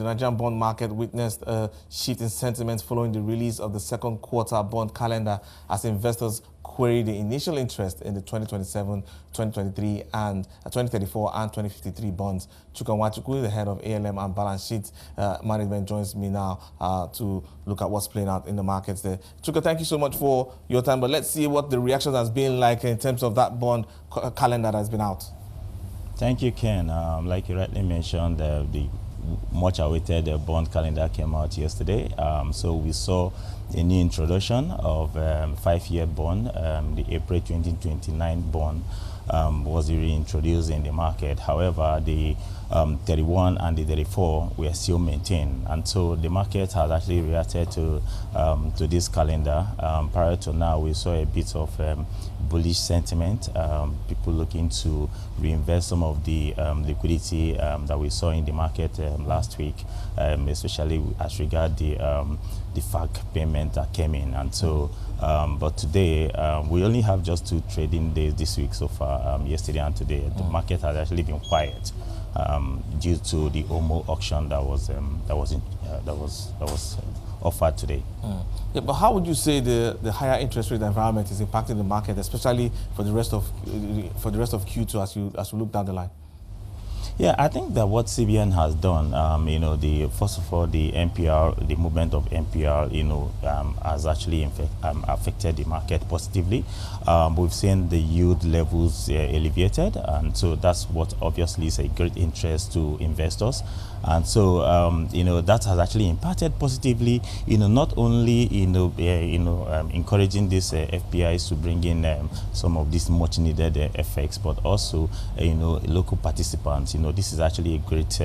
Nigerian bond market witnessed a shift in sentiment following the release of the second quarter bond calendar as investors queried the initial interest in the 2027, 2023, and 2034 and 2053 bonds. Chuka Nwachukwu, the head of ALM and balance sheet management, joins me now to look at what's playing out in the markets there. Chuka, thank you so much for your time, but let's see what the reaction has been like in terms of that bond calendar that has been out. Thank you, Ken. Like you rightly mentioned, the much-awaited bond calendar came out yesterday. So we saw a new introduction of 5-year bond. The April 2029 bond was reintroduced in the market. However, the 31 and the 34 were still maintained, and so the market has actually reacted to this calendar. Prior to now, we saw a bit of bullish sentiment, people looking to reinvest some of the liquidity that we saw in the market last week, especially as regard the FAC payment that came in. And so but today we only have just 2 trading days this week so far. Yesterday and today the market has actually been quiet due to the OMO auction that was offered today. Yeah, but how would you say the higher interest rate environment is impacting the market, especially for the rest of Q2 as you look down the line? Yeah, I think that what CBN has done, first of all, the NPR, the movement of NPR, has actually affected the market positively. We've seen the yield levels elevated, and so that's what obviously is a great interest to investors. And so, that has actually impacted positively, not only, encouraging these FPIs to bring in some of these much needed effects, but also, local participants. This is actually a great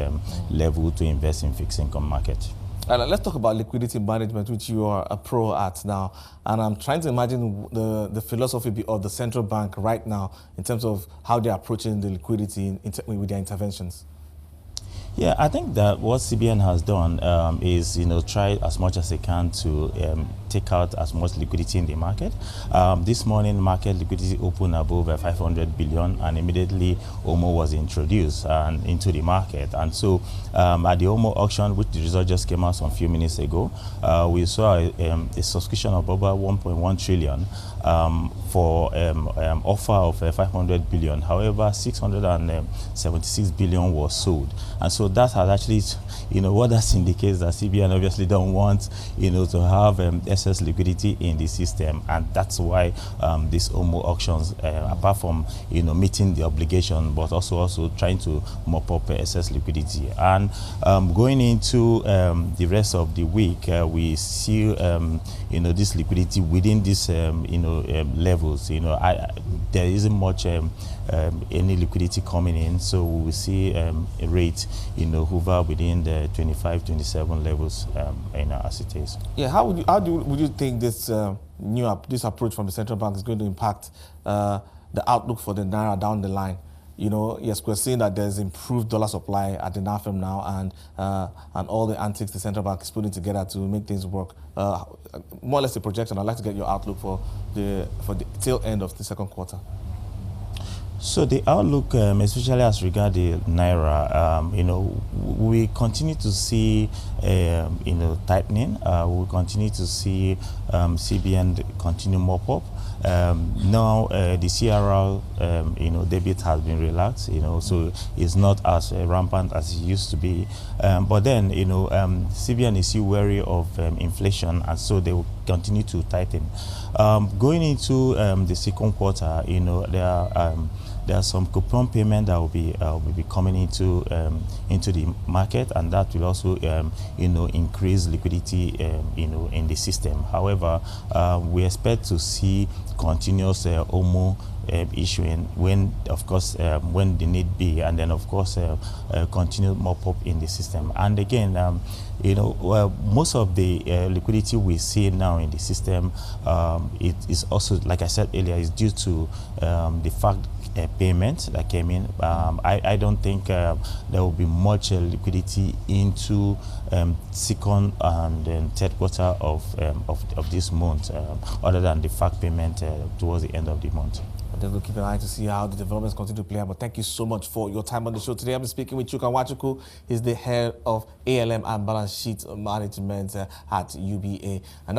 level to invest in fixed income market. Let's talk about liquidity management, which you are a pro at now. And I'm trying to imagine the philosophy of the central bank right now in terms of how they're approaching the liquidity with their interventions. Yeah, I think that what CBN has done is, try as much as they can to take out as much liquidity in the market. This morning, market liquidity opened above 500 billion, and immediately OMO was introduced into the market. And so, at the OMO auction, which the result just came out some few minutes ago, we saw a subscription of over 1.1 trillion for offer of 500 billion. However, 676 billion was sold, and so that has actually, what that indicates that CBN obviously don't want, to have excess liquidity in the system, and that's why these OMO auctions, apart from meeting the obligation, but also trying to mop up excess liquidity. And going into the rest of the week, we see this liquidity within these levels. There isn't much any liquidity coming in, so we will see a rate hover within the 25, 27 levels as it is. Yeah, how would you think this this approach from the central bank is going to impact the outlook for the naira down the line? Yes, we're seeing that there's improved dollar supply at the NAFEM now, and all the antics the central bank is putting together to make things work. More or less a projection. I'd like to get your outlook for the tail end of the second quarter. So the outlook, especially as regard the naira, we continue to see, tightening. We continue to see CBN continue mop up. Now the CRR, debit has been relaxed, so it's not as rampant as it used to be. But then, CBN is still wary of inflation, and so they will continue to tighten. Going into the second quarter, there are some coupon payment that will be coming into the market, and that will also increase liquidity in the system. However, we expect to see continuous OMO issuing when the need be, and then of course continue mop up in the system. And again, most of the liquidity we see now in the system, it is also, like I said earlier, is due to the fact payment that came in. I don't think there will be much liquidity into second and then third quarter of this month, other than the fact payment towards the end of the month. Then we'll keep an eye to see how the developments continue to play out. But thank you so much for your time on the show today. I've been speaking with Chuka Nwachukwu. He's the head of ALM and balance sheet management at UBA. And